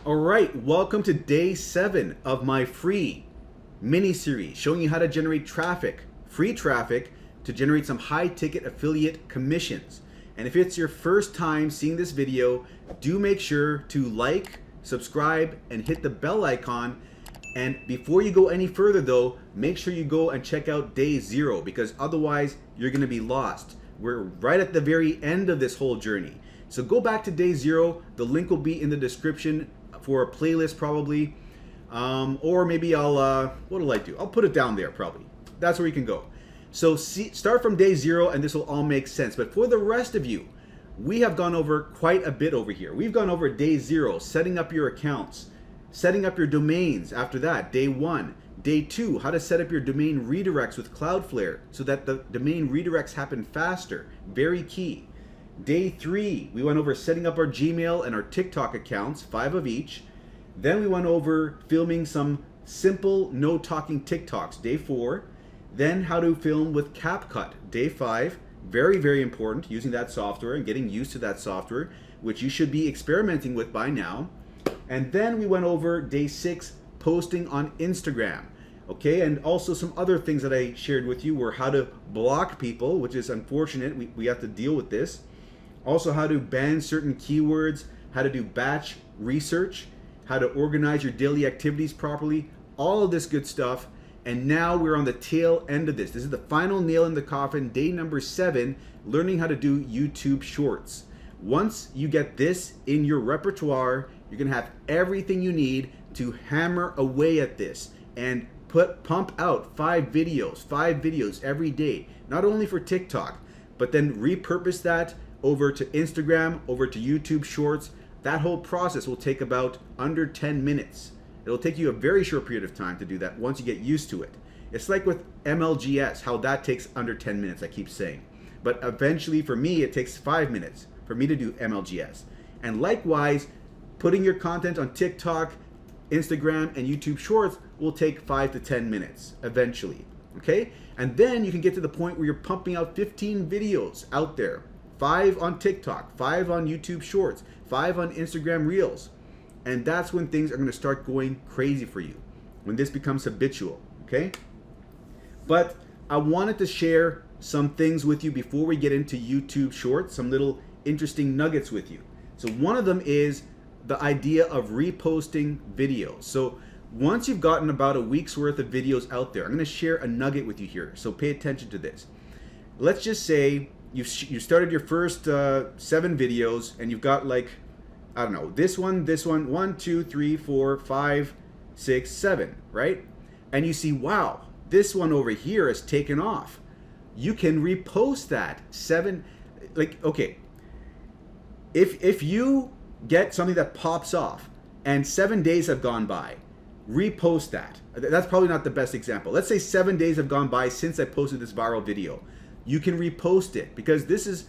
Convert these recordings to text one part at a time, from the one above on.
All right, welcome to day 7 of my free mini series showing you how to generate traffic, free traffic, to generate some high ticket affiliate commissions. And if it's your first time seeing this video, do make sure to like, subscribe, and hit the bell icon. And before you go any further though, make sure you go and check out day 0, because otherwise you're gonna be lost. We're right at the very end of this whole journey. So go back to day 0, the link will be in the description for a playlist probably, or maybe I'll, what'll I do? I'll put it down there probably. That's where you can go. So start from day 0 and this will all make sense. But for the rest of you, we have gone over quite a bit over here. We've gone over day 0, setting up your accounts, setting up your domains. After that, day 1. Day 2, how to set up your domain redirects with Cloudflare so that the domain redirects happen faster. Very key. Day 3, we went over setting up our Gmail and our TikTok accounts, 5 of each. Then we went over filming some simple no talking TikToks, day 4. Then how to film with CapCut, day 5. Very, very important, using that software and getting used to that software, which you should be experimenting with by now. And then we went over day 6, posting on Instagram. Okay, and also some other things that I shared with you were how to block people, which is unfortunate, we have to deal with this. Also how to ban certain keywords, how to do batch research, how to organize your daily activities properly, all of this good stuff. And now we're on the tail end of this. This is the final nail in the coffin, day number 7, learning how to do YouTube Shorts. Once you get this in your repertoire, you're gonna have everything you need to hammer away at this and pump out 5 videos every day, not only for TikTok, but then repurpose that over to Instagram, over to YouTube Shorts. That whole process will take about under 10 minutes. It'll take you a very short period of time to do that once you get used to it. It's like with MLGS, how that takes under 10 minutes, I keep saying. But eventually for me, it takes 5 minutes for me to do MLGS. And likewise, putting your content on TikTok, Instagram, and YouTube Shorts will take 5 to 10 minutes eventually, okay? And then you can get to the point where you're pumping out 15 videos out there. 5 on TikTok, 5 on YouTube Shorts, 5 on Instagram Reels. And that's when things are gonna start going crazy for you, when this becomes habitual, okay? But I wanted to share some things with you before we get into YouTube Shorts, some little interesting nuggets with you. So one of them is the idea of reposting videos. So once you've gotten about a week's worth of videos out there, I'm gonna share a nugget with you here, so pay attention to this. Let's just say you started your first 7 videos and you've got like, I don't know, this one, 1, 2, 3, 4, 5, 6, 7, right? And you see, wow, this one over here has taken off. You can repost that 7, like, okay. If you get something that pops off and 7 days have gone by, repost that. That's probably not the best example. Let's say 7 days have gone by since I posted this viral video. You can repost it, because this is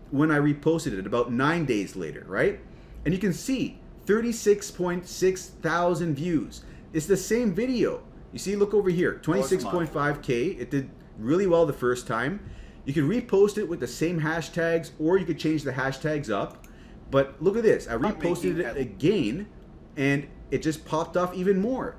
when I reposted it, about 9 days later, right? And you can see 36.6 thousand views. It's the same video. You see, look over here, 26.5K. It did really well the first time. You can repost it with the same hashtags, or you could change the hashtags up. But look at this, I reposted it again and it just popped off even more.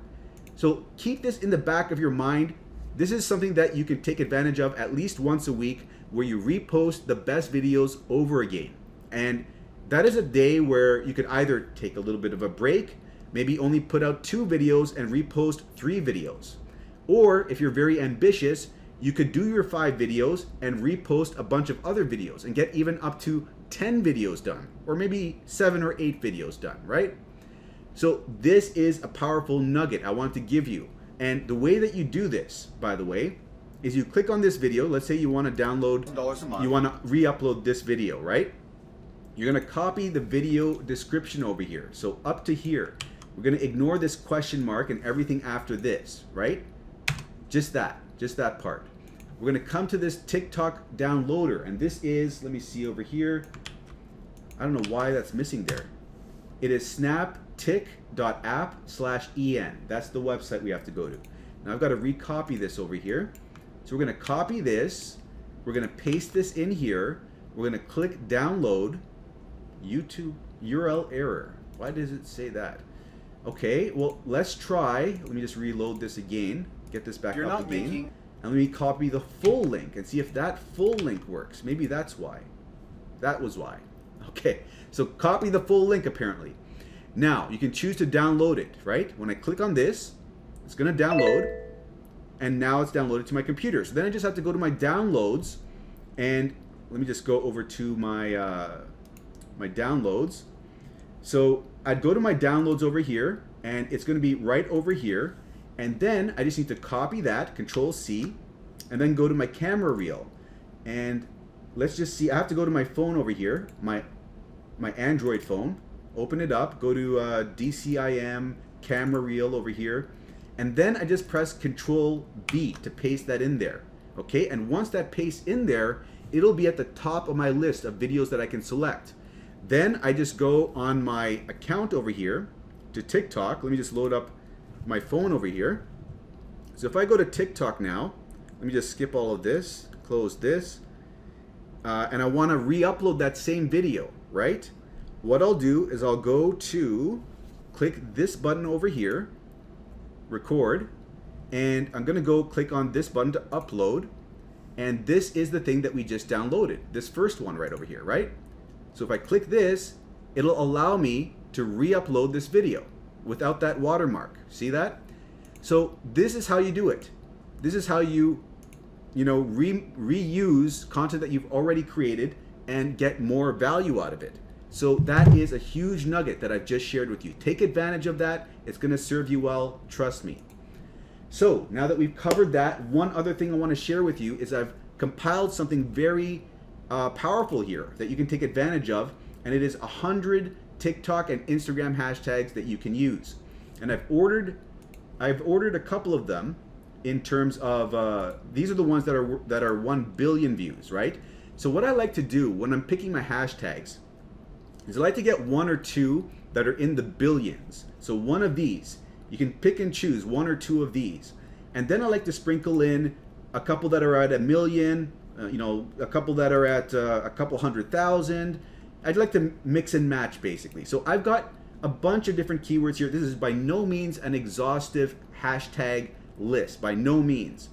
So keep this in the back of your mind. This is something that you can take advantage of at least once a week, where you repost the best videos over again. And that is a day where you could either take a little bit of a break, maybe only put out 2 videos and repost 3 videos. Or if you're very ambitious, you could do your 5 videos and repost a bunch of other videos and get even up to 10 videos done, or maybe 7 or 8 videos done, right? So this is a powerful nugget I want to give you. And the way that you do this, by the way, is you click on this video. Let's say you want to download, you want to re-upload this video, right? You're going to copy the video description over here. So up to here, we're going to ignore this question mark and everything after this, right? Just that part. We're going to come to this TikTok downloader, and this is, let me see over here. I don't know why that's missing there. It is snaptik.app/en. That's the website we have to go to. Now I've got to recopy this over here. So we're going to copy this. We're going to paste this in here. We're going to click download. YouTube URL error. Why does it say that? Okay, well, let's try. Let me just reload this again. Get this back up again. And let me copy the full link and see if that full link works. Maybe that's why. That was why. Okay, so copy the full link apparently. Now, you can choose to download it, right? When I click on this, it's going to download. And now it's downloaded to my computer. So then I just have to go to my downloads. And let me just go over to my, my downloads. So I'd go to my downloads over here. And it's going to be right over here. And then I just need to copy that, Control C, and then go to my camera reel. And let's just see, I have to go to my phone over here, my Android phone, open it up, go to DCIM, camera reel over here, and then I just press Control B to paste that in there. Okay, and once that pastes in there, it'll be at the top of my list of videos that I can select. Then I just go on my account over here to TikTok. Let me just load up my phone over here. So if I go to TikTok now, let me just skip all of this, close this, and I want to re-upload that same video, right? What I'll do is I'll go to click this button over here, record, and I'm gonna go click on this button to upload, and this is the thing that we just downloaded, this first one right over here, right? So if I click this, it'll allow me to re-upload this video without that watermark. See that? So this is how you do it. This is how you reuse content that you've already created and get more value out of it. So that is a huge nugget that I've just shared with you. Take advantage of that. It's going to serve you well. Trust me. So now that we've covered that, one other thing I want to share with you is I've compiled something very powerful here that you can take advantage of, and it is 100 TikTok and Instagram hashtags that you can use. And I've ordered a couple of them in terms of these are the ones that are 1 billion views, right? So what I like to do when I'm picking my hashtags is I like to get 1 or 2 that are in the billions. So one of these, you can pick and choose 1 or 2 of these. And then I like to sprinkle in a couple that are at 1 million, a couple that are at a couple 100,000. I'd like to mix and match basically. So I've got a bunch of different keywords here. This is by no means an exhaustive hashtag list, by no means.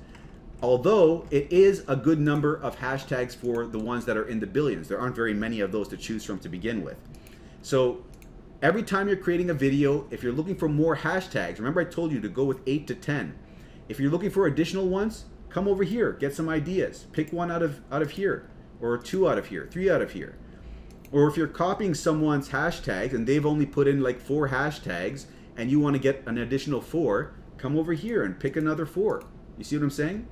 Although it is a good number of hashtags for the ones that are in the billions. There aren't very many of those to choose from to begin with. So every time you're creating a video, if you're looking for more hashtags, remember I told you to go with 8 to 10. If you're looking for additional ones, come over here, get some ideas. Pick one out of here, or 2 out of here, 3 out of here. Or if you're copying someone's hashtags and they've only put in like 4 hashtags and you want to get an additional 4, come over here and pick another 4. You see what I'm saying?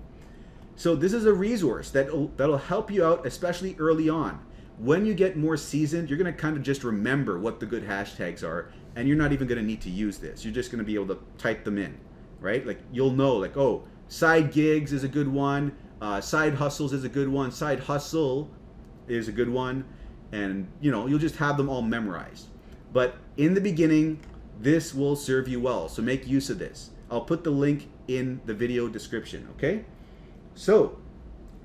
So this is a resource that'll help you out, especially early on. When you get more seasoned, you're going to kind of just remember what the good hashtags are, and you're not even going to need to use this. You're just going to be able to type them in, right? Like you'll know, like, oh, side gigs is a good one, side hustles is a good one, side hustle is a good one. And you'll just have them all memorized. But in the beginning, this will serve you well. So make use of this. I'll put the link in the video description, okay? So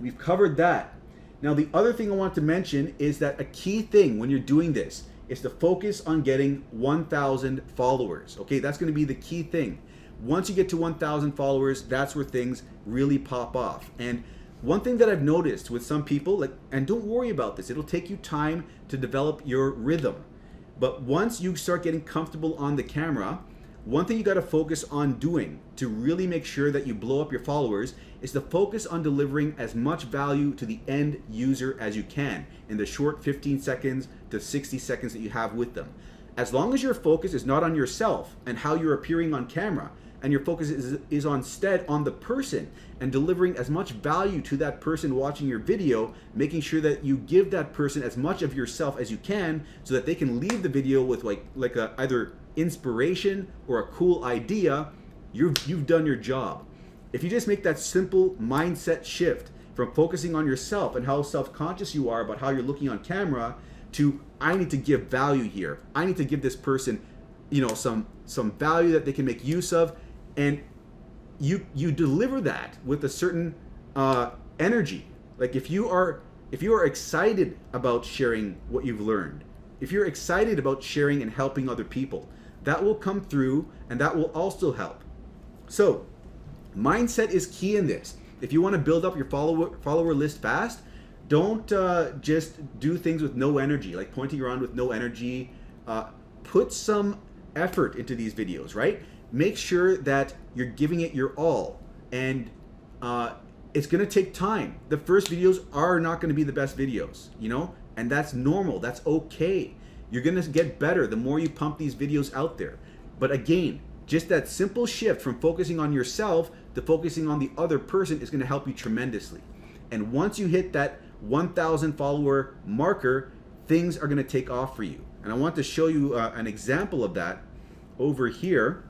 we've covered that. Now the other thing I want to mention is that a key thing when you're doing this is to focus on getting 1,000 followers, okay? That's gonna be the key thing. Once you get to 1,000 followers, that's where things really pop off. And one thing that I've noticed with some people, and don't worry about this, it'll take you time to develop your rhythm. But once you start getting comfortable on the camera, one thing you got to focus on doing to really make sure that you blow up your followers is to focus on delivering as much value to the end user as you can in the short 15 seconds to 60 seconds that you have with them. As long as your focus is not on yourself and how you're appearing on camera, and your focus is instead on the person and delivering as much value to that person watching your video, making sure that you give that person as much of yourself as you can so that they can leave the video with like a either inspiration or a cool idea, you've done your job. If you just make that simple mindset shift from focusing on yourself and how self-conscious you are about how you're looking on camera to, I need to give value here. I need to give this person, some value that they can make use of. And you deliver that with a certain energy. Like if you are excited about sharing what you've learned, if you're excited about sharing and helping other people, that will come through and that will also help. So mindset is key in this. If you want to build up your follower list fast, don't just do things with no energy, like pointing around with no energy. Put some effort into these videos, right? Make sure that you're giving it your all, and it's going to take time. The first videos are not going to be the best videos, you know, and that's normal. That's okay. You're going to get better the more you pump these videos out there. But again, just that simple shift from focusing on yourself to focusing on the other person is going to help you tremendously. And once you hit that 1,000 follower marker, things are going to take off for you. And I want to show you an example of that over here.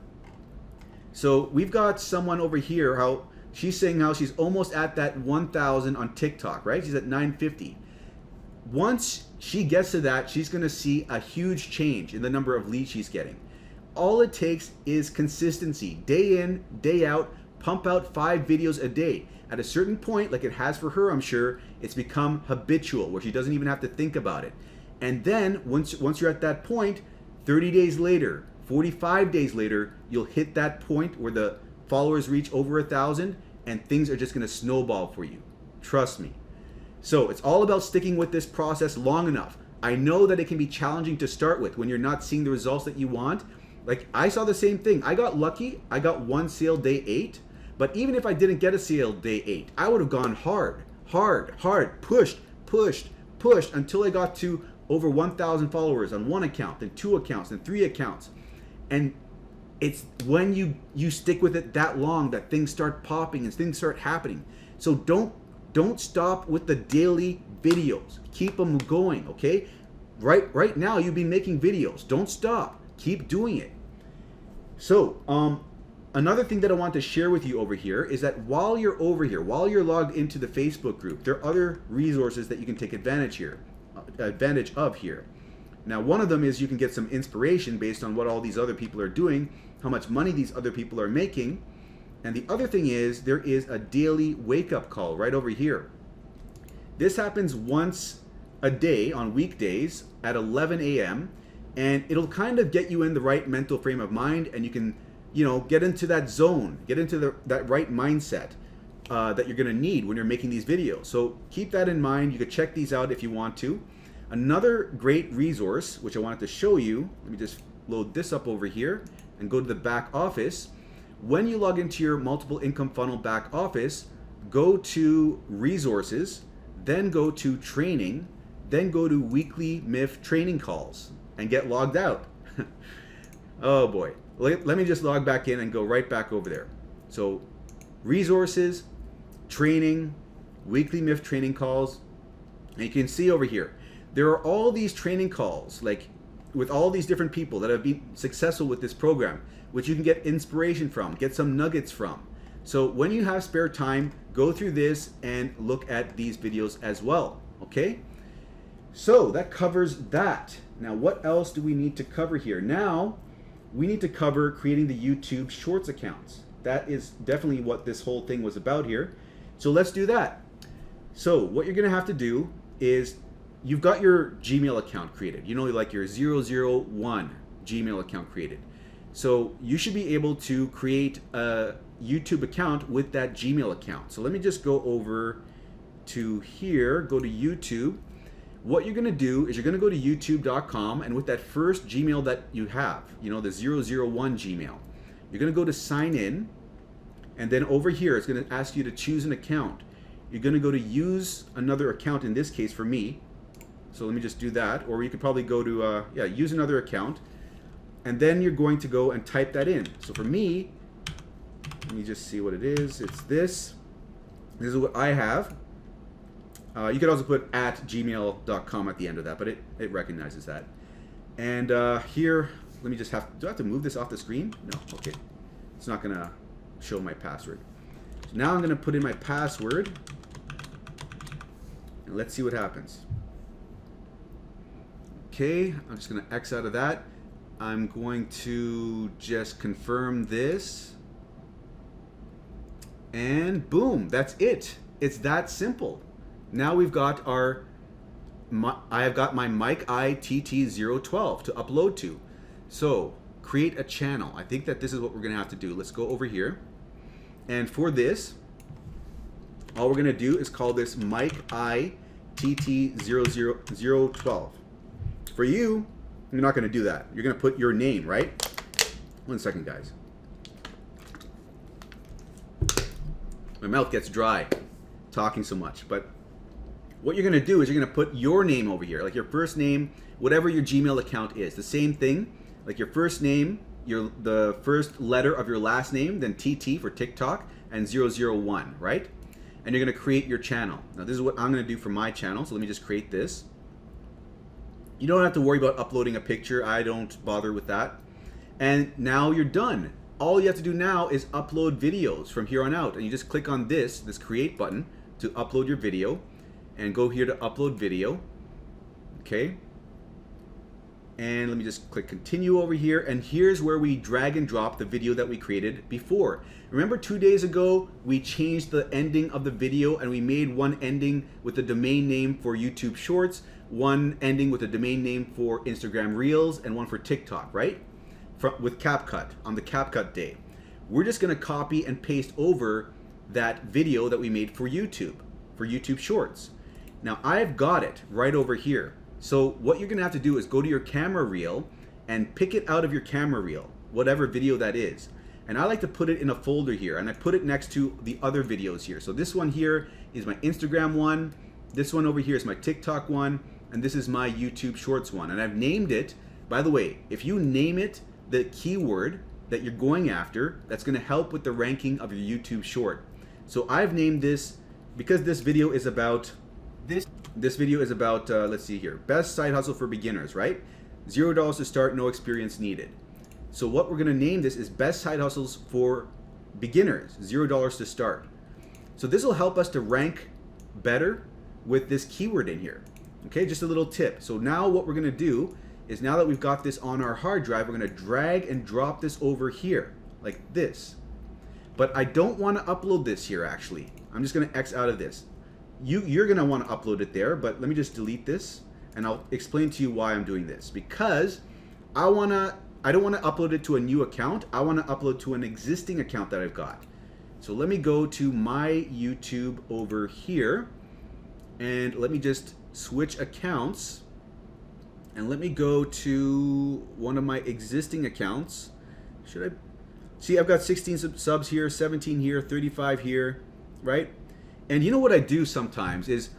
So we've got someone over here, how she's saying how she's almost at that 1,000 on TikTok, right? She's at 950. Once she gets to that, she's going to see a huge change in the number of leads she's getting. All it takes is consistency. Day in, day out, pump out 5 videos a day. At a certain point, like it has for her, I'm sure, it's become habitual where she doesn't even have to think about it. And then once you're at that point, 30 days later, 45 days later, you'll hit that point where the followers reach over 1,000 and things are just going to snowball for you. Trust me. So it's all about sticking with this process long enough. I know that it can be challenging to start with when you're not seeing the results that you want. Like I saw the same thing. I got lucky. I got one sale day 8. But even if I didn't get a sale day 8, I would have gone hard, pushed until I got to over 1,000 followers on one account, then 2 accounts, then 3 accounts. And it's when you stick with it that long that things start popping and things start happening. So don't stop with the daily videos. Keep them going, okay? Right now you've been making videos. Don't stop. Keep doing it. So, another thing that I want to share with you over here is that while you're over here, while you're logged into the Facebook group, there are other resources that you can take advantage of here. Now, one of them is you can get some inspiration based on what all these other people are doing, how much money these other people are making. And the other thing is there is a daily wake-up call right over here. This happens once a day on weekdays at 11 a.m. and it'll kind of get you in the right mental frame of mind, and you can, you know, get into that zone, get into that right mindset that you're going to need when you're making these videos. So keep that in mind. You can check these out if you want to. Another great resource, which I wanted to show you, let me just load this up over here and go to the back office. When you log into your multiple income funnel back office, go to resources, then go to training, then go to weekly MIF training calls and get logged out. Oh boy. Let me just log back in and go right back over there. So resources, training, weekly MIF training calls. And you can see over here, there are all these training calls, like with all these different people that have been successful with this program, which you can get inspiration from, get some nuggets from. So when you have spare time, go through this and look at these videos as well, okay? So that covers that. Now what else do we need to cover here? Now we need to cover creating the YouTube Shorts accounts. That is definitely what this whole thing was about here. So let's do that. So what you're gonna have to do is, you've got your Gmail account created, you know, like your 001 Gmail account created. So you should be able to create a YouTube account with that Gmail account. So let me just go over to here, go to YouTube. What you're gonna do is you're gonna go to youtube.com, and with that first Gmail that you have, you know, the 001 Gmail, you're gonna go to sign in, and then over here it's gonna ask you to choose an account. You're gonna go to use another account, in this case for me. So let me just do that, or you could probably go to, use another account, and then you're going to go and type that in. So for me, let me just see what it is. It's this. This is what I have. You could also put at gmail.com at the end of that, but it recognizes that. And here, let me just do I have to move this off the screen? No, okay. It's not gonna show my password. So now I'm gonna put in my password, and let's see what happens. Okay, I'm just gonna X out of that. I'm going to just confirm this. And boom, that's it. It's that simple. Now we've got I have got my Mike ITT012 to upload to. So create a channel. I think that this is what we're gonna have to do. Let's go over here. And for this, all we're gonna do is call this Mike ITT00012. For you, you're not gonna do that. You're gonna put your name, right? 1 second, guys. My mouth gets dry talking so much, but what you're gonna do is you're gonna put your name over here, like your first name, whatever your Gmail account is. The same thing, like your first name, the first letter of your last name, then TT for TikTok, and 001, right? And you're gonna create your channel. Now this is what I'm gonna do for my channel, so let me just create this. You don't have to worry about uploading a picture. I don't bother with that. And now you're done. All you have to do now is upload videos from here on out. And you just click on this create button to upload your video, and go here to upload video. Okay. And let me just click continue over here. And here's where we drag and drop the video that we created before. Remember 2 days ago, we changed the ending of the video and we made one ending with the domain name for YouTube Shorts, one ending with a domain name for Instagram Reels, and one for TikTok, right? With CapCut, on the CapCut day. We're just gonna copy and paste over that video that we made for YouTube Shorts. Now I've got it right over here. So what you're gonna have to do is go to your camera reel and pick it out of your camera reel, whatever video that is. And I like to put it in a folder here, and I put it next to the other videos here. So this one here is my Instagram one, this one over here is my TikTok one, and this is my YouTube Shorts one. And I've named it, by the way, if you name it the keyword that you're going after, that's gonna help with the ranking of your YouTube short. So I've named this, because this video is about, let's see here, best side hustle for beginners, right? $0 to start, no experience needed. So what we're gonna name this is best side hustles for beginners, $0 to start. So this will help us to rank better with this keyword in here. Okay, just a little tip. So now what we're gonna do is, now that we've got this on our hard drive, we're gonna drag and drop this over here, like this. But I don't wanna upload this here actually. I'm just gonna X out of this. You're gonna wanna upload it there, but let me just delete this and I'll explain to you why I'm doing this. Because I don't wanna upload it to a new account, I wanna upload to an existing account that I've got. So let me go to my YouTube over here, and let me just switch accounts. And let me go to one of my existing accounts. Should I? See, I've got 16 subs here, 17 here, 35 here, right? And you know what I do sometimes is,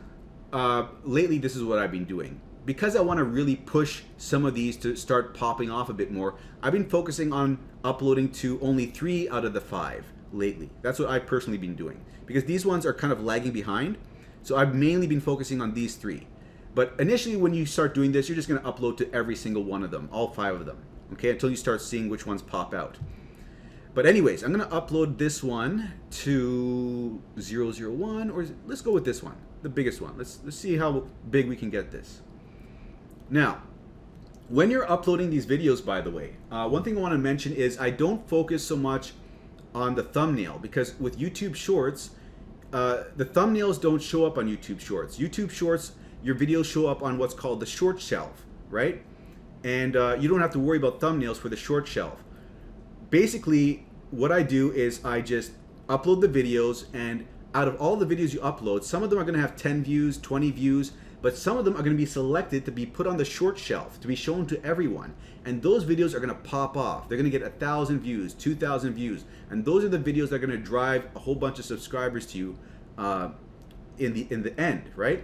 lately this is what I've been doing. Because I want to really push some of these to start popping off a bit more, I've been focusing on uploading to only 3 out of the 5 lately. That's what I've personally been doing. Because these ones are kind of lagging behind. So I've mainly been focusing on these 3. But initially, when you start doing this, you're just going to upload to every single one of them, all 5 of them, okay, until you start seeing which ones pop out. But anyways, I'm going to upload this one to 001, or let's go with this one, the biggest one. Let's see how big we can get this. Now, when you're uploading these videos, by the way, one thing I want to mention is I don't focus so much on the thumbnail, because with YouTube Shorts, the thumbnails don't show up on YouTube Shorts. YouTube Shorts, your videos show up on what's called the short shelf, right? And you don't have to worry about thumbnails for the short shelf. Basically, what I do is I just upload the videos, and out of all the videos you upload, some of them are gonna have 10 views, 20 views, but some of them are gonna be selected to be put on the short shelf, to be shown to everyone. And those videos are gonna pop off. They're gonna get 1,000 views, 2,000 views. And those are the videos that are gonna drive a whole bunch of subscribers to you in the end, right?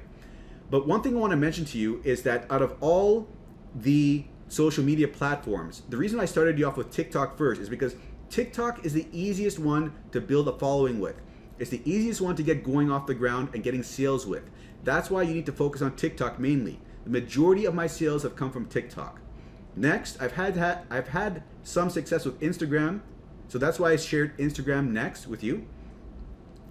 But one thing I want to mention to you is that out of all the social media platforms, the reason I started you off with TikTok first is because TikTok is the easiest one to build a following with. It's the easiest one to get going off the ground and getting sales with. That's why you need to focus on TikTok mainly. The majority of my sales have come from TikTok. Next, I've had some success with Instagram, so that's why I shared Instagram next with you.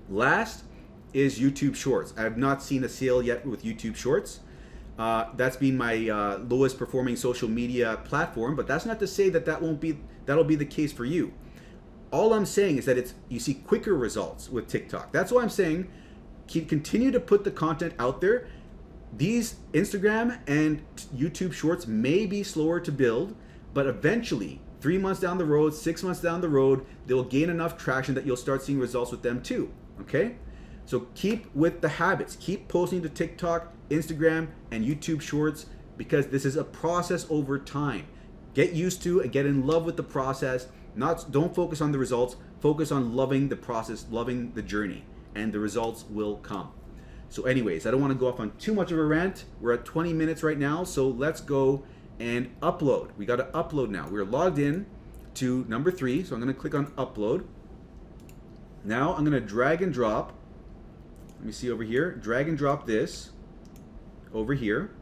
Last is YouTube Shorts. I have not seen a sale yet with YouTube Shorts. That's been my lowest performing social media platform, but that's not to say that that'll be the case for you. All I'm saying is that you see quicker results with TikTok. That's why I'm saying continue to put the content out there. These Instagram and YouTube Shorts may be slower to build, but eventually 3 months down the road, 6 months down the road, they'll gain enough traction that you'll start seeing results with them too. Okay? So keep with the habits. Keep posting to TikTok, Instagram, and YouTube Shorts, because this is a process over time. Get used to and get in love with the process. Don't focus on the results. Focus on loving the process, loving the journey, and the results will come. So anyways, I don't want to go off on too much of a rant. We're at 20 minutes right now, so let's go and upload. We got to upload now. We're logged in to number 3, so I'm going to click on upload. Now I'm going to drag and drop. Let me see over here. Drag and drop this over here.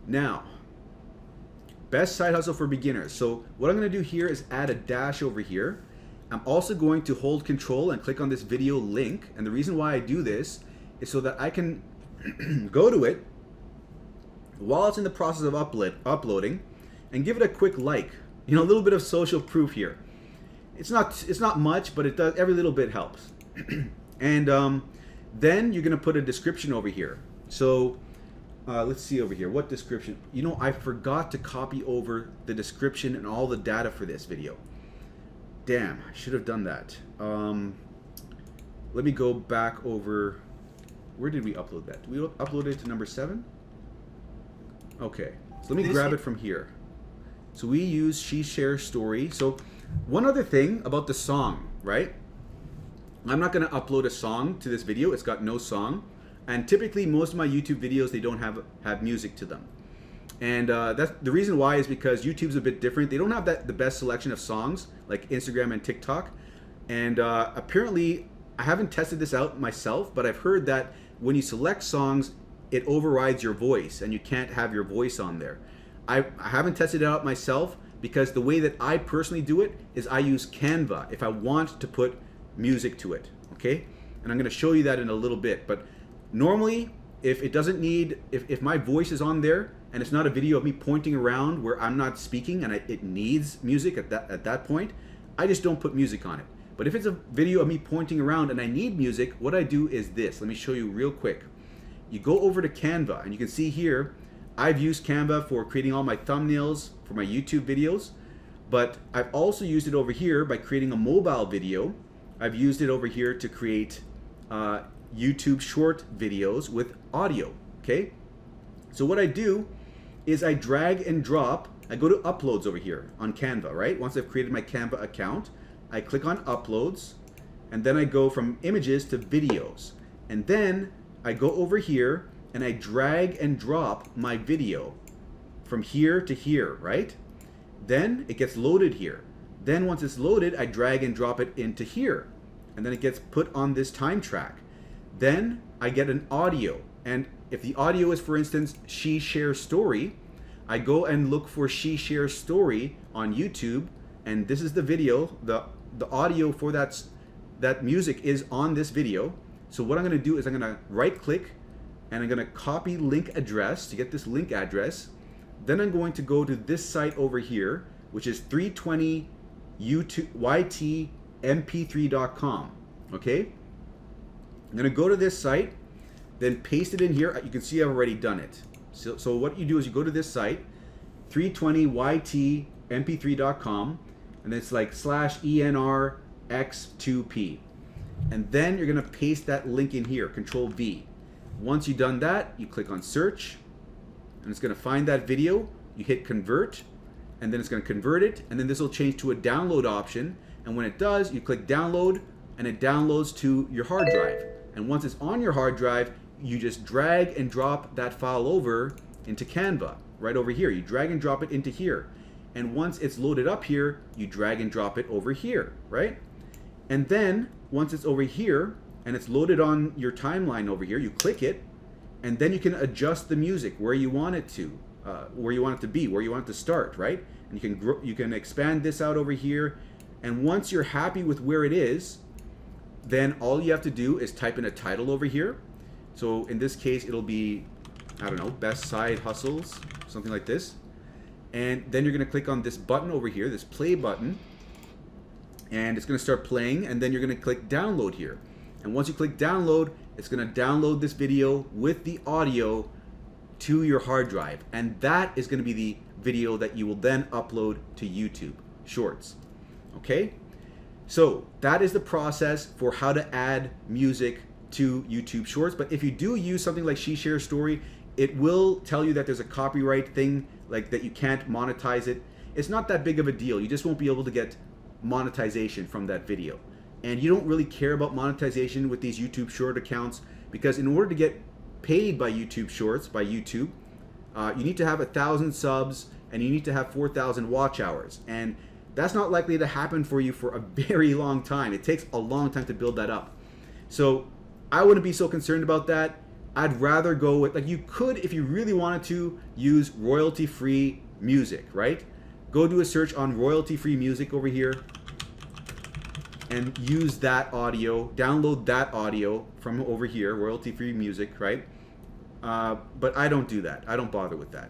Now, best side hustle for beginners. So what I'm going to do here is add a dash over here. I'm also going to hold control and click on this video link. And the reason why I do this is so that I can go to it while it's in the process of uploading and give it a quick like. You know, a little bit of social proof here. It's not much, but it does. Every little bit helps. And then you're gonna put a description over here. So let's see over here. What description? You know, I forgot to copy over the description and all the data for this video. Damn, I should have done that. Let me go back over. Where did we upload that? Did we upload it to number 7? Okay, so let me grab it from here. So we use She Shares Story. So one other thing about the song, right? I'm not going to upload a song to this video. It's got no song. And typically most of my YouTube videos, they don't have music to them. And that's the reason why is because YouTube's a bit different. They don't have the best selection of songs like Instagram and TikTok. And apparently, I haven't tested this out myself, but I've heard that when you select songs, it overrides your voice and you can't have your voice on there. I haven't tested it out myself because the way that I personally do it is I use Canva if I want to put music to it, okay? And I'm gonna show you that in a little bit. But normally, if it doesn't need, if my voice is on there and it's not a video of me pointing around where I'm not speaking and it needs music at that point, I just don't put music on it. But if it's a video of me pointing around and I need music, what I do is this. Let me show you real quick. You go over to Canva and you can see here, I've used Canva for creating all my thumbnails for my YouTube videos, but I've also used it over here by creating a mobile video. I've used it over here to create YouTube short videos with audio, okay? So what I do is I drag and drop, I go to uploads over here on Canva, right? Once I've created my Canva account, I click on uploads, and then I go from images to videos. And then I go over here and I drag and drop my video from here to here, right? Then it gets loaded here. Then once it's loaded, I drag and drop it into here. And then it gets put on this time track. Then I get an audio. And if the audio is, for instance, She Shares Story, I go and look for She Shares Story on YouTube. And this is the video, the audio for that music is on this video. So what I'm gonna do is I'm gonna right click and I'm gonna copy link address to get this link address. Then I'm going to go to this site over here, which is 320 ytmp3.com, okay? I'm gonna go to this site, then paste it in here. You can see I've already done it. So what you do is you go to this site, 320 ytmp3.com, and it's like /ENRX2P. And then you're gonna paste that link in here, Control V. Once you've done that, you click on search, and it's gonna find that video. You hit convert, and then it's gonna convert it, and then this will change to a download option. And when it does, you click download, and it downloads to your hard drive. And once it's on your hard drive, you just drag and drop that file over into Canva, right over here. You drag and drop it into here. And once it's loaded up here, you drag and drop it over here, right? And then once it's over here and it's loaded on your timeline over here, you click it, and then you can adjust the music where you want it to, where you want it to be, where you want it to start, right? And you can expand this out over here. And once you're happy with where it is, then all you have to do is type in a title over here. So in this case, it'll be, I don't know, best side hustles, something like this. And then you're gonna click on this button over here, this play button, and it's gonna start playing, and then you're gonna click download here. And once you click download, it's gonna download this video with the audio to your hard drive, and that is going to be the video that you will then upload to YouTube Shorts. Okay, so that is the process for how to add music to YouTube Shorts. But if you do use something like She Shares Story, it will tell you that there's a copyright thing, like that you can't monetize it. It's not that big of a deal. You just won't be able to get monetization from that video. And you don't really care about monetization with these YouTube Short accounts, because in order to get paid by YouTube Shorts, by YouTube, you need to have 1,000 subs and you need to have 4,000 watch hours. And that's not likely to happen for you for a very long time. It takes a long time to build that up. So I wouldn't be so concerned about that. I'd rather go with, like, you could, if you really wanted to, use royalty-free music, right? Go do a search on royalty-free music over here and use that audio, download that audio from over here, royalty-free music, right? But I don't do that. I don't bother with that.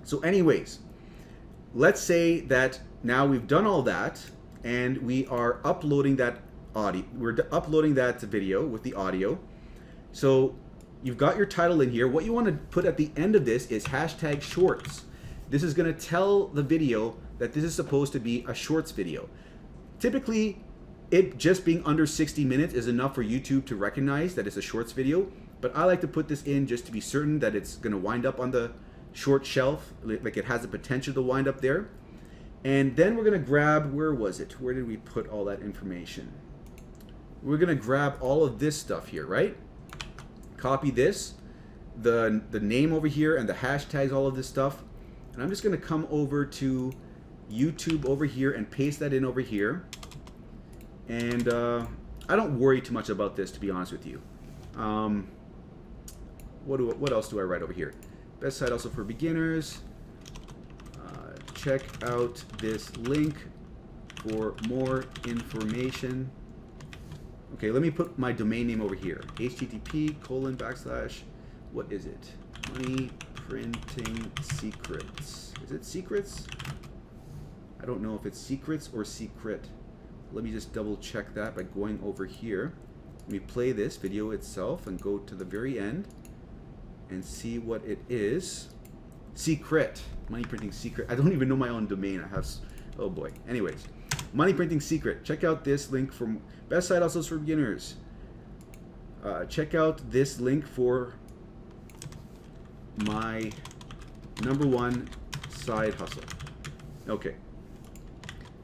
So anyways, let's say that now we've done all that and we are uploading that audio. We're uploading that video with the audio. So you've got your title in here. What you want to put at the end of this is hashtag shorts. This is going to tell the video that this is supposed to be a shorts video. Typically, it just being under 60 minutes is enough for YouTube to recognize that it's a shorts video. But I like to put this in just to be certain that it's going to wind up on the short shelf, like it has the potential to wind up there. And then we're going to grab, where was it? Where did we put all that information? We're going to grab all of this stuff here, right? Copy this, the name over here and the hashtags, all of this stuff. And I'm just going to come over to YouTube over here and paste that in over here. And I don't worry too much about this, to be honest with you. What else do I write over here? Best site also for beginners. Check out this link for more information. Okay, let me put my domain name over here. http:// what is it? Money printing secrets. Is it secrets? I don't know if it's secrets or secret. Let me just double check that by going over here. Let me play this video itself and go to the very end and see what it is. Secret. Money printing secret. I don't even know my own domain. I have, oh boy. Anyways, money printing secret. Check out this link from best site also for beginners. Check out this link for my #1 side hustle. Okay.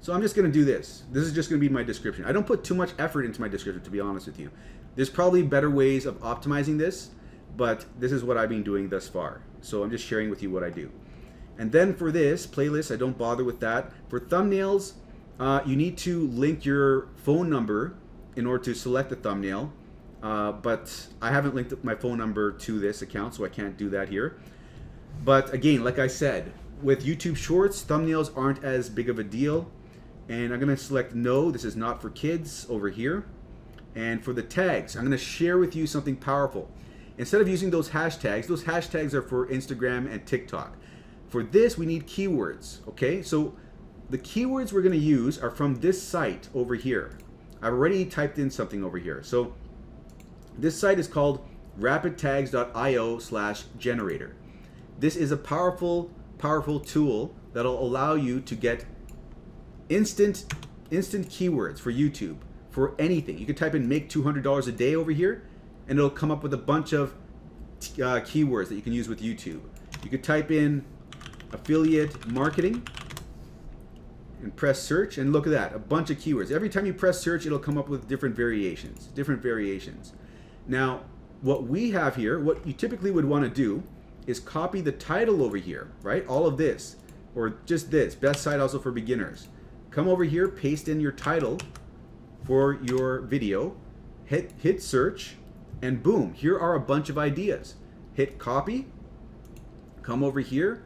So I'm just going to do this. This is just going to be my description. I don't put too much effort into my description, to be honest with you. There's probably better ways of optimizing this, but this is what I've been doing thus far. So I'm just sharing with you what I do. And then for this playlist, I don't bother with that. For thumbnails, you need to link your phone number in order to select the thumbnail. But I haven't linked my phone number to this account, so I can't do that here. But again, like I said, with YouTube Shorts, thumbnails aren't as big of a deal. And I'm going to select no, this is not for kids over here. And for the tags, I'm going to share with you something powerful. Instead of using those hashtags are for Instagram and TikTok. For this, we need keywords, okay? So the keywords we're going to use are from this site over here. I've already typed in something over here. So this site is called rapidtags.io/generator. This is a powerful tool that'll allow you to get instant keywords for YouTube for anything. You can type in make $200 a day over here and it'll come up with a bunch of keywords that you can use with YouTube. You could type in affiliate marketing and press search, and look at that, a bunch of keywords. Every time you press search, it'll come up with different variations. Now, what we have here, what you typically would want to do is copy the title over here, right? All of this, or just this, best site also for beginners. Come over here, paste in your title for your video, hit search, and boom, here are a bunch of ideas. Hit copy, come over here,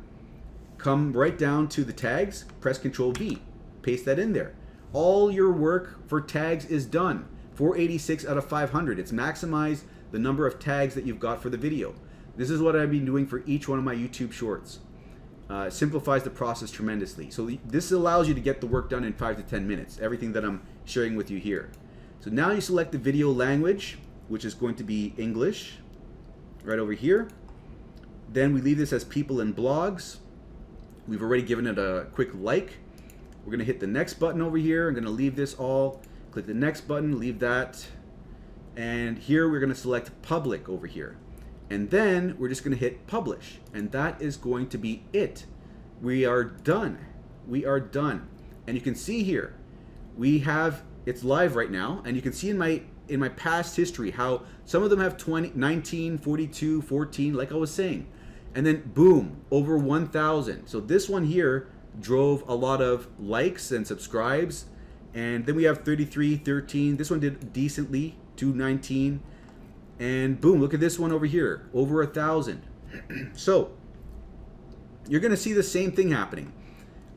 come right down to the tags, press Control V, paste that in there. All your work for tags is done. 486 out of 500. It's maximized the number of tags that you've got for the video. This is what I've been doing for each one of my YouTube Shorts. Simplifies the process tremendously. So this allows you to get the work done in 5 to 10 minutes, everything that I'm sharing with you here. So now you select the video language, which is going to be English, right over here. Then we leave this as people and blogs. We've already given it a quick like. We're going to hit the next button over here. I'm going to leave this all. Click the next button, leave that. And here we're going to select public over here. And then we're just going to hit publish. And that is going to be it. We are done. We are done. And you can see here, we have, it's live right now. And you can see in my past history how some of them have 20, 19, 42, 14, like I was saying. And then boom, over 1,000. So this one here drove a lot of likes and subscribes. And then we have 33, 13. This one did decently, 219. And boom, look at this one over here, over 1,000. So you're going to see the same thing happening.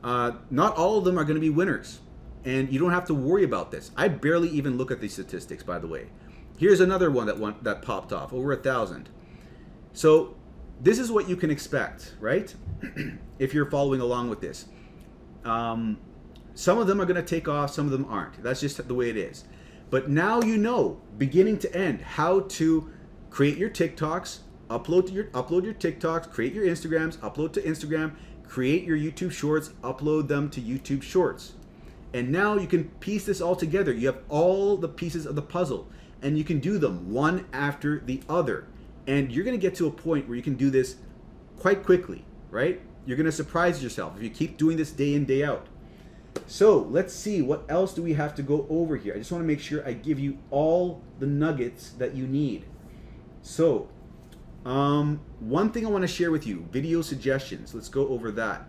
Not all of them are going to be winners. And you don't have to worry about this. I barely even look at these statistics, by the way. Here's another one that popped off, over 1,000. So this is what you can expect, right? If you're following along with this. Some of them are going to take off, some of them aren't. That's just the way it is. But now you know, beginning to end, how to create your TikToks, upload your TikToks, create your Instagrams, upload to Instagram, create your YouTube Shorts, upload them to YouTube Shorts. And now you can piece this all together. You have all the pieces of the puzzle, and you can do them one after the other. And you're going to get to a point where you can do this quite quickly, right? You're going to surprise yourself if you keep doing this day in, day out. So let's see, what else do we have to go over here? I just want to make sure I give you all the nuggets that you need. So one thing I want to share with you, video suggestions. Let's go over that.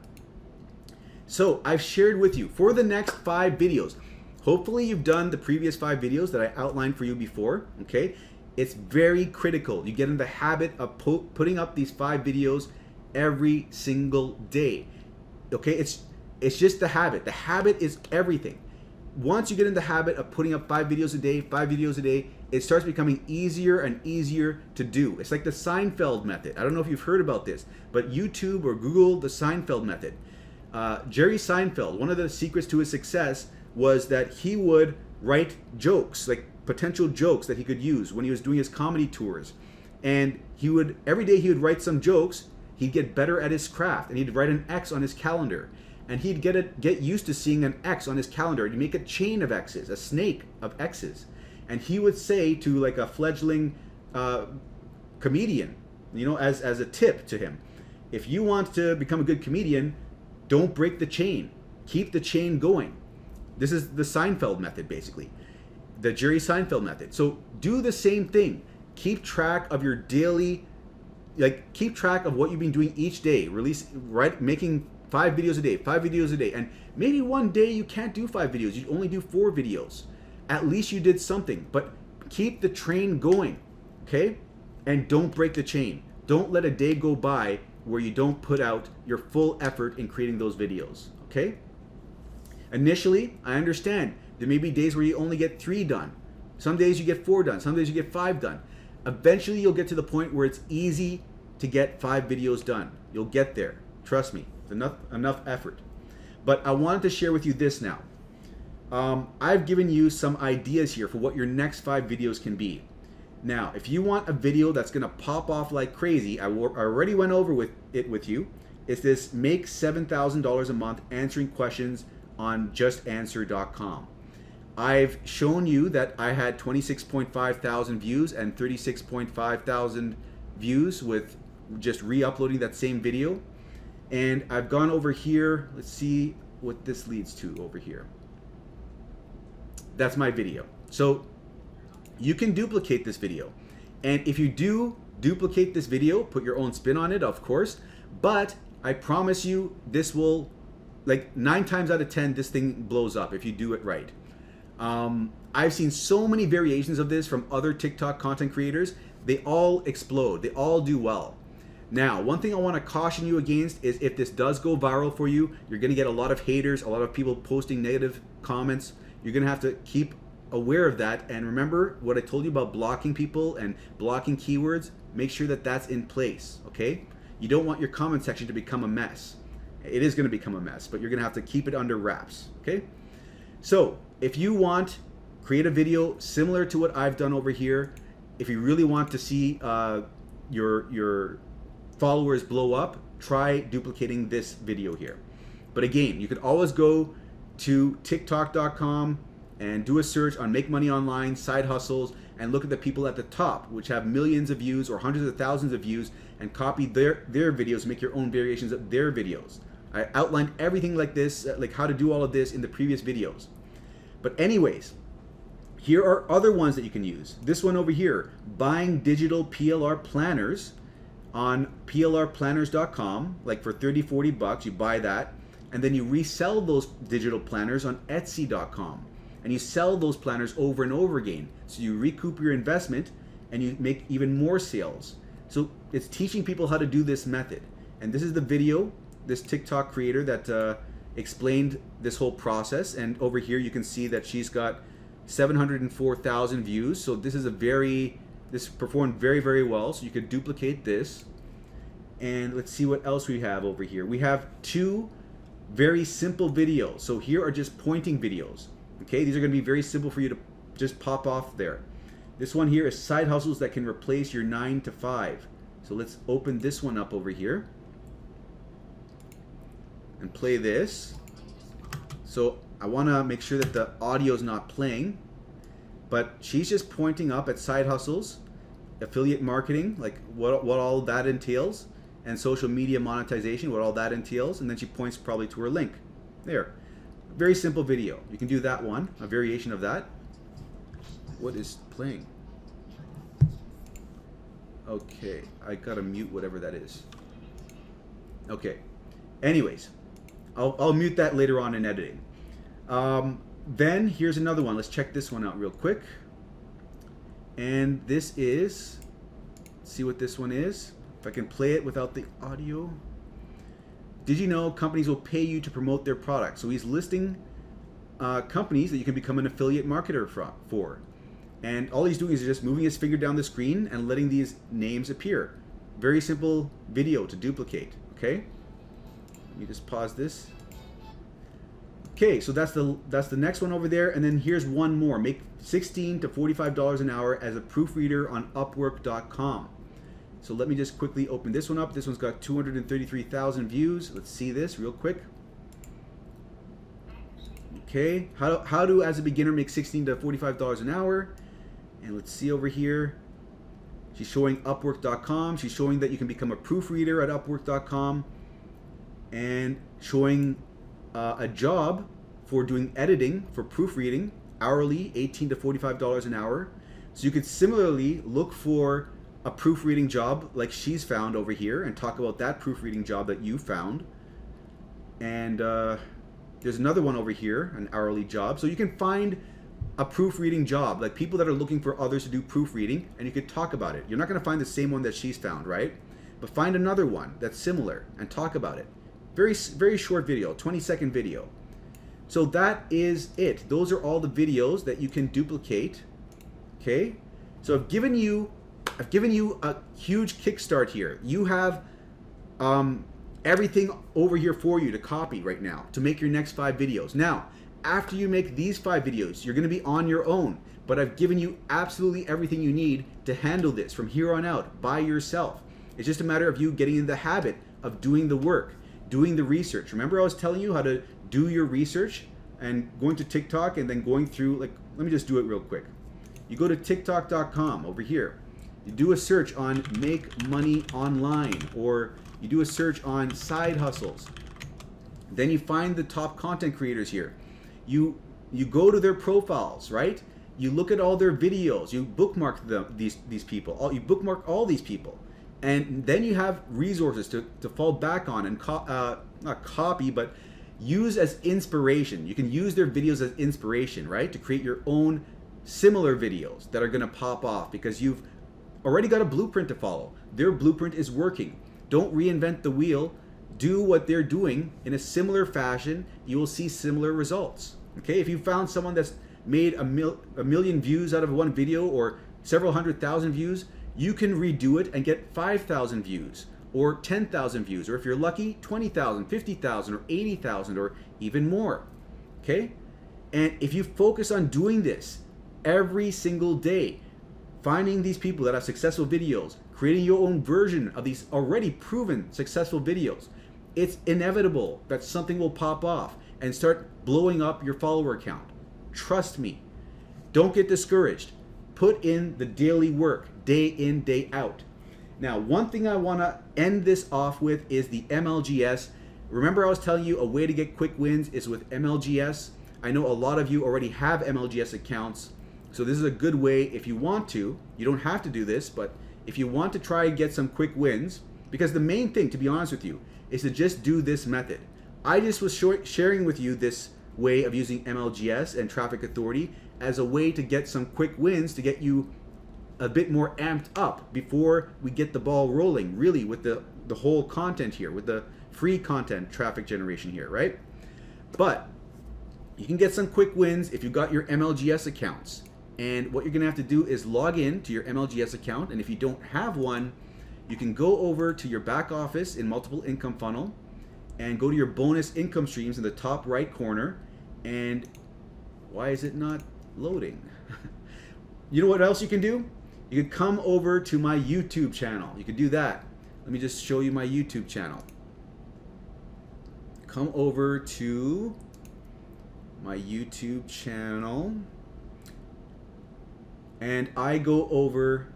So I've shared with you for the next 5 videos. Hopefully you've done the previous 5 videos that I outlined for you before, okay? It's very critical. You get in the habit of putting up these 5 videos every single day, okay? It's just the habit. The habit is everything. Once you get in the habit of putting up 5 videos a day, it starts becoming easier and easier to do. It's like the Seinfeld method. I don't know if you've heard about this, but YouTube or Google the Seinfeld method. Jerry Seinfeld, one of the secrets to his success was that he would write jokes, like potential jokes that he could use when he was doing his comedy tours. And every day he would write some jokes, he'd get better at his craft, and he'd write an X on his calendar. And he'd get used to seeing an X on his calendar. He'd make a chain of X's, a snake of X's. And he would say to like a fledgling comedian, you know, as a tip to him, if you want to become a good comedian, don't break the chain. Keep the chain going. This is the Seinfeld method, basically. The Jerry Seinfeld method. So do the same thing. Keep track of your daily, keep track of what you've been doing each day. Making 5 videos a day, 5 videos a day. And maybe one day you can't do 5 videos. You only do 4 videos. At least you did something. But keep the train going, okay? And don't break the chain. Don't let a day go by where you don't put out your full effort in creating those videos, okay? Initially, I understand there may be days where you only get 3 done. Some days you get 4 done. Some days you get 5 done. Eventually, you'll get to the point where it's easy to get 5 videos done. You'll get there. Trust me. It's enough effort. But I wanted to share with you this now. I've given you some ideas here for what your next 5 videos can be. Now, if you want a video that's going to pop off like crazy, I already went over it with you. It's this make $7,000 a month answering questions on justanswer.com. I've shown you that I had 26.5 thousand views and 36.5 thousand views with just re-uploading that same video. And I've gone over here. Let's see what this leads to over here. That's my video. So you can duplicate this video. And if you do duplicate this video, put your own spin on it, of course. But I promise you, this will, 9 times out of 10, this thing blows up if you do it right. I've seen so many variations of this from other TikTok content creators. They all explode. They all do well. Now, one thing I want to caution you against is if this does go viral for you, you're going to get a lot of haters, a lot of people posting negative comments. You're going to have to keep aware of that. And remember what I told you about blocking people and blocking keywords. Make sure that that's in place, okay? You don't want your comment section to become a mess. It is going to become a mess, but you're going to have to keep it under wraps, okay? So if you want, create a video similar to what I've done over here. If you really want to see your followers blow up, try duplicating this video here. But again, you could always go to TikTok.com and do a search on make money online, side hustles, and look at the people at the top, which have millions of views or hundreds of thousands of views, and copy their videos, make your own variations of their videos. I outlined everything like this, like how to do all of this in the previous videos. But anyways, here are other ones that you can use. This one over here, buying digital PLR planners on plrplanners.com, like for 30, 40 bucks, you buy that, and then you resell those digital planners on etsy.com. And you sell those planners over and over again. So you recoup your investment and you make even more sales. So it's teaching people how to do this method. And this is the video, this TikTok creator that explained this whole process. And over here you can see that she's got 704,000 views. So this is this performed very, very well. So you could duplicate this. And let's see what else we have over here. We have two very simple videos. So here are just pointing videos. Okay, these are going to be very simple for you to just pop off there. This one here is side hustles that can replace your 9 to 5. So let's open this one up over here and play this. So I want to make sure that the audio is not playing, but she's just pointing up at side hustles, affiliate marketing, like what all that entails, and social media monetization, what all that entails, and then she points probably to her link. There. Very simple video. You can do that one, a variation of that. What is playing? Okay, I gotta mute whatever that is. Okay. Anyways, I'll mute that later on in editing. Then here's another one. Let's check this one out real quick. And this is, let's see what this one is. If I can play it without the audio. Did you know companies will pay you to promote their products? So he's listing companies that you can become an affiliate marketer for. And all he's doing is just moving his finger down the screen and letting these names appear. Very simple video to duplicate, okay? Let me just pause this. Okay, so that's the next one over there. And then here's one more. Make $16 to $45 an hour as a proofreader on Upwork.com. So let me just quickly open this one up. This one's got 233,000 views. Let's see this real quick. Okay, how to as a beginner make $16 to $45 an hour. And let's see over here. She's showing Upwork.com. She's showing that you can become a proofreader at Upwork.com. And showing a job for doing editing, for proofreading, hourly, $18 to $45 an hour. So you could similarly look for a proofreading job like she's found over here and talk about that proofreading job that you found. And there's another one over here, an hourly job. So you can find a proofreading job, like people that are looking for others to do proofreading, and you could talk about it. You're not going to find the same one that she's found, right? But find another one that's similar and talk about it. Very, very short video, 20-second video. So that is it. Those are all the videos that you can duplicate. Okay? So I've given you a huge kickstart here. You have everything over here for you to copy right now to make your next 5 videos. Now, after you make these 5 videos, you're going to be on your own. But I've given you absolutely everything you need to handle this from here on out by yourself. It's just a matter of you getting in the habit of doing the work, doing the research. Remember I was telling you how to do your research and going to TikTok and then going through, like, let me just do it real quick. You go to TikTok.com over here. You do a search on make money online, or you do a search on side hustles. Then you find the top content creators here. You go to their profiles, right? You look at all their videos. You bookmark these people. You bookmark all these people. And then you have resources to fall back on and not copy, but use as inspiration. You can use their videos as inspiration, right? To create your own similar videos that are going to pop off because you've already got a blueprint to follow. Their blueprint is working. Don't reinvent the wheel. Do what they're doing in a similar fashion. You will see similar results. Okay, if you found someone that's made a million views out of one video or several 100,000 views, you can redo it and get 5,000 views or 10,000 views, or if you're lucky, 20,000, 50,000, or 80,000, or even more. Okay, and if you focus on doing this every single day, finding these people that have successful videos, creating your own version of these already proven successful videos, it's inevitable that something will pop off and start blowing up your follower count. Trust me. Don't get discouraged. Put in the daily work, day in, day out. Now, one thing I want to end this off with is the MLGS. Remember I was telling you a way to get quick wins is with MLGS. I know a lot of you already have MLGS accounts, so this is a good way if you want to. You don't have to do this, but if you want to try and get some quick wins, because the main thing, to be honest with you, is to just do this method. I just was sharing with you this way of using MLGS and Traffic Authority as a way to get some quick wins to get you a bit more amped up before we get the ball rolling, really, with the whole content here, with the free content traffic generation here, right? But you can get some quick wins if you've got your MLGS accounts. And what you're gonna have to do is log in to your MLGS account, and if you don't have one, you can go over to your back office in Multiple Income Funnel and go to your bonus income streams in the top right corner. And why is it not loading? You know what else you can do? You can come over to my YouTube channel. You can do that. Let me just show you my YouTube channel. Come over to my YouTube channel, and I go over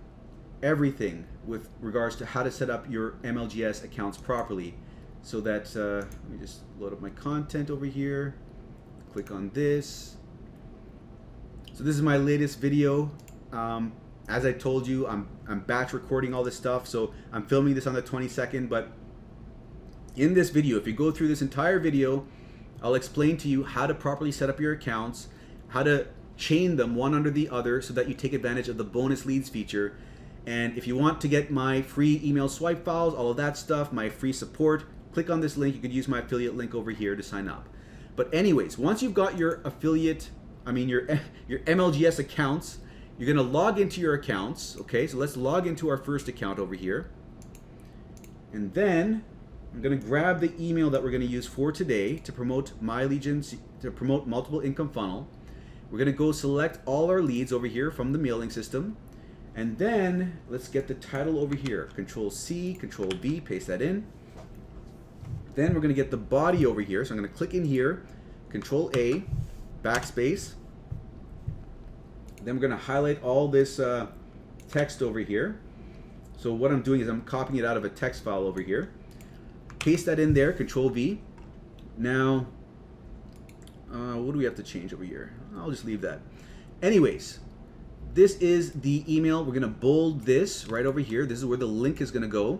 everything with regards to how to set up your MLGS accounts properly, so that let me just load up my content over here, click on this. So this is my latest video. As I told you, I'm batch recording all this stuff, so I'm filming this on the 22nd, but in this video, if you go through this entire video, I'll explain to you how to properly set up your accounts, how to chain them one under the other so that you take advantage of the bonus leads feature. And if you want to get my free email swipe files, all of that stuff, my free support, click on this link. You could use my affiliate link over here to sign up. But anyways, once you've got your your MLGS accounts, you're gonna log into your accounts. Okay, so let's log into our first account over here. And then I'm gonna grab the email that we're gonna use for today to promote to promote Multiple Income Funnel. We're gonna go select all our leads over here from the mailing system. And then let's get the title over here. Control C, Control V, paste that in. Then we're gonna get the body over here. So I'm gonna click in here, Control A, backspace. Then we're gonna highlight all this text over here. So what I'm doing is I'm copying it out of a text file over here. Paste that in there, Control V. Now, what do we have to change over here? I'll just leave that. Anyways, this is the email. We're gonna bold this right over here. This is where the link is gonna go.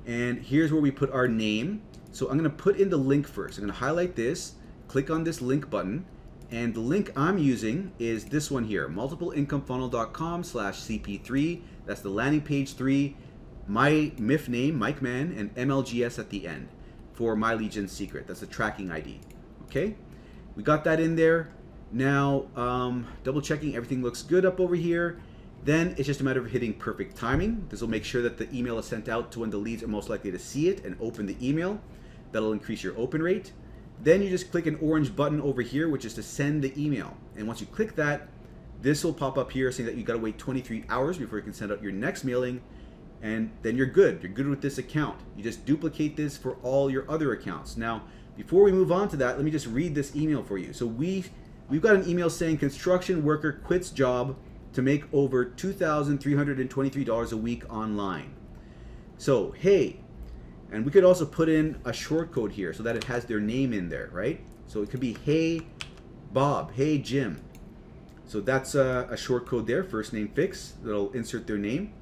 And here's where we put our name. So I'm gonna put in the link first. I'm gonna highlight this, click on this link button, and the link I'm using is this one here, multipleincomefunnel.com/CP3. That's the landing page 3, my MIF name, Mike Mann, and MLGS at the end for My Legion Secret. That's the tracking ID. Okay, we got that in there. Now, double checking everything looks good up over here. Then it's just a matter of hitting perfect timing. This will make sure that the email is sent out to when the leads are most likely to see it and open the email. That'll increase your open rate. Then you just click an orange button over here, which is to send the email. And once you click that, this will pop up here saying that you gotta wait 23 hours before you can send out your next mailing. And then you're good. You're good with this account. You just duplicate this for all your other accounts. Now, before we move on to that, let me just read this email for you. So we've got an email saying construction worker quits job to make over $2,323 a week online. So, hey, and we could also put in a short code here so that it has their name in there, right? So it could be, hey, Bob, hey, Jim. So that's a short code there, first name fix, that'll insert their name.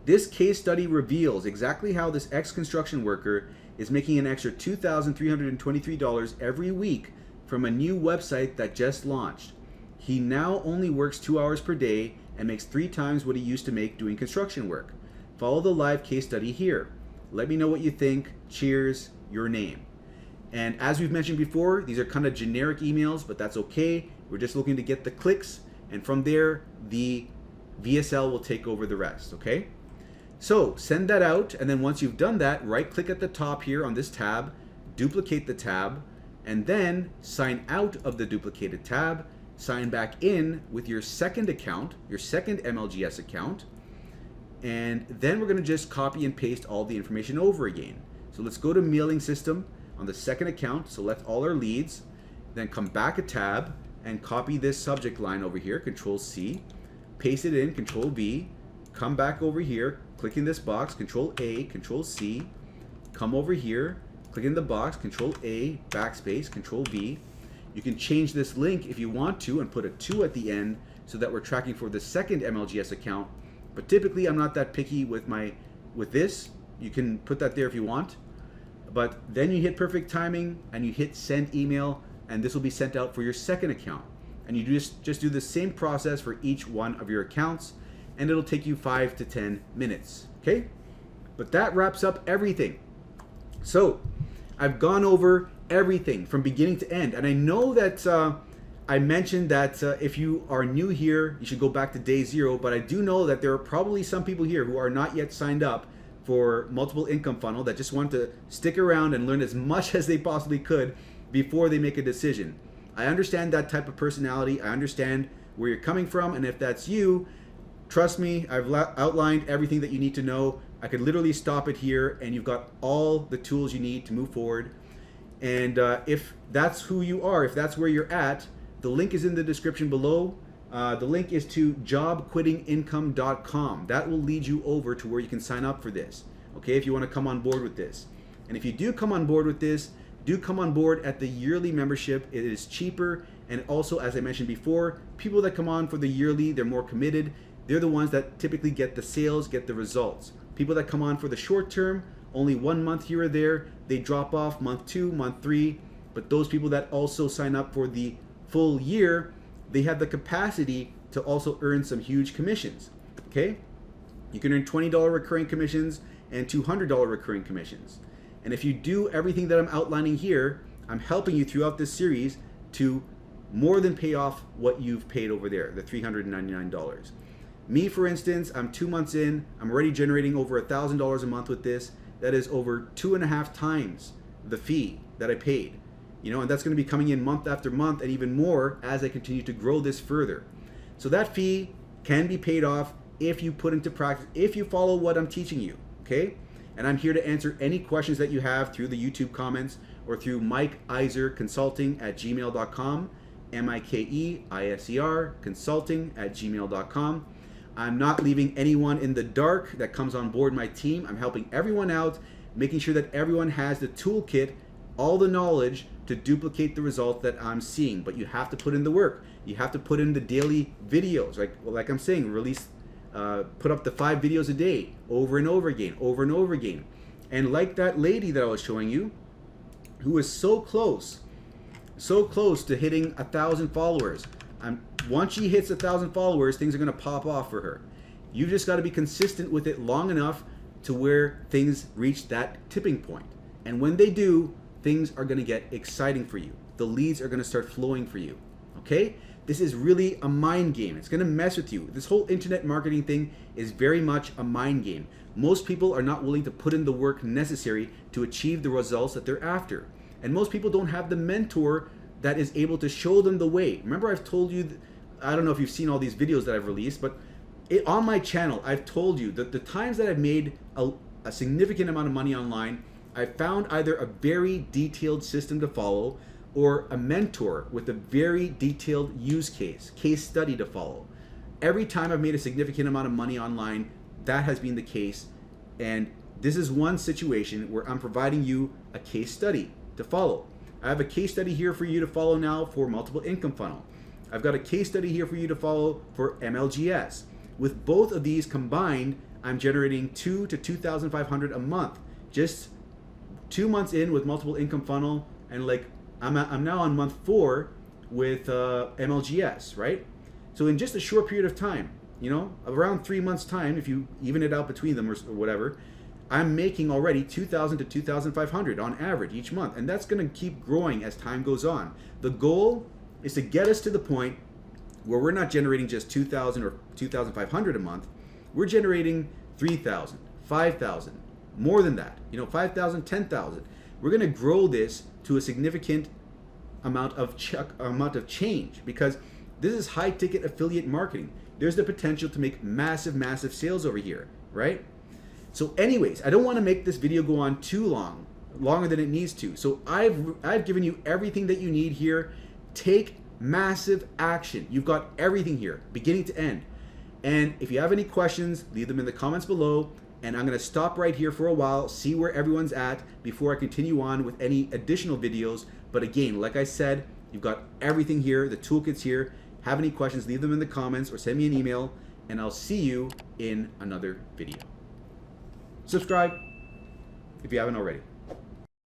This case study reveals exactly how this ex-construction worker is making an extra $2,323 every week from a new website that just launched. He now only works 2 hours per day and makes 3 times what he used to make doing construction work. Follow the live case study here. Let me know what you think. Cheers, your name. And as we've mentioned before, these are kind of generic emails, but that's okay. We're just looking to get the clicks, and from there, the VSL will take over the rest, okay? So send that out, and then once you've done that, right click at the top here on this tab, duplicate the tab, and then sign out of the duplicated tab, sign back in with your second account, your second MLGS account, And then we're going to just copy and paste all the information over again. So let's go to mailing system on the second account, select all our leads, then come back a tab and copy this subject line over here, Control C, paste it in, Control V, come back over here, click in this box, Control A, Control C, come over here, click in the box, Control A, backspace, Control V. You can change this link if you want to and put a 2 at the end so that we're tracking for the second MLGS account. But typically I'm not that picky with this. You can put that there if you want. But then you hit perfect timing and you hit send email, and this will be sent out for your second account. And you just do the same process for each one of your accounts, and it'll take you 5 to 10 minutes. Okay? But that wraps up everything. So I've gone over everything from beginning to end. And I know that I mentioned that if you are new here, you should go back to day 0. But I do know that there are probably some people here who are not yet signed up for multiple income funnel that just want to stick around and learn as much as they possibly could before they make a decision. I understand that type of personality. I understand where you're coming from. And if that's you, trust me, I've outlined everything that you need to know. I could literally stop it here and you've got all the tools you need to move forward. And if that's who you are, if that's where you're at, the link is in the description below. The link is to jobquittingincome.com. That will lead you over to where you can sign up for this, okay, if you want to come on board with this. And if you do come on board with this, do come on board at the yearly membership. It is cheaper, and also, as I mentioned before, people that come on for the yearly, they're more committed. They're the ones that typically get the sales, get the results. People that come on for the short term, only 1 month here or there, they drop off month 2, month 3. But those people that also sign up for the full year, they have the capacity to also earn some huge commissions. Okay? You can earn $20 recurring commissions and $200 recurring commissions. And if you do everything that I'm outlining here, I'm helping you throughout this series to more than pay off what you've paid over there, the $399. Me, for instance, I'm 2 months in. I'm already generating over $1,000 a month with this. That is over 2.5 times the fee that I paid. You know, and that's going to be coming in month after month and even more as I continue to grow this further. So that fee can be paid off if you put into practice, if you follow what I'm teaching you, okay? And I'm here to answer any questions that you have through the YouTube comments or through mikeiserconsulting@gmail.com, MIKEISER consulting@gmail.com. I'm not leaving anyone in the dark that comes on board my team. I'm helping everyone out, making sure that everyone has the toolkit, all the knowledge to duplicate the results that I'm seeing. But you have to put in the work. You have to put in the daily videos. Like I'm saying, put up the 5 videos a day, over and over again, over and over again. And like that lady that I was showing you, who is so close to hitting 1,000 followers. Once she hits 1,000 followers, things are going to pop off for her. You just got to be consistent with it long enough to where things reach that tipping point. And when they do, things are going to get exciting for you. The leads are going to start flowing for you. Okay? This is really a mind game. It's going to mess with you. This whole internet marketing thing is very much a mind game. Most people are not willing to put in the work necessary to achieve the results that they're after. And most people don't have the mentor that is able to show them the way. Remember, I've told you, I don't know if you've seen all these videos that I've released, but on my channel, I've told you that the times that I've made a significant amount of money online, I found either a very detailed system to follow or a mentor with a very detailed use case study to follow. Every time I've made a significant amount of money online, that has been the case. And this is one situation where I'm providing you a case study to follow. I have a case study here for you to follow now for multiple income funnel. I've got a case study here for you to follow for MLGS. With both of these combined, I'm generating $2,000 to $2,500 a month. Just 2 months in with multiple income funnel, and like I'm now on month 4 with MLGS, right? So in just a short period of time, you know, around 3 months time, if you even it out between them or whatever, I'm making already $2,000 to $2,500 on average each month, and that's going to keep growing as time goes on. The goal is to get us to the point where we're not generating just $2,000 or $2,500 a month. We're generating $3,000, $5,000, more than that. You know, $5,000, $10,000. We're going to grow this to a significant amount of change, because this is high ticket affiliate marketing. There's the potential to make massive sales over here. right? So anyways, I don't want to make this video go on too long, longer than it needs to. So I've given you everything that you need here. Take massive action. You've got everything here, beginning to end. And if you have any questions, leave them in the comments below. And I'm going to stop right here for a while, see where everyone's at before I continue on with any additional videos. But again, like I said, you've got everything here, the toolkit's here. Have any questions, leave them in the comments or send me an email, and I'll see you in another video. Subscribe if you haven't already.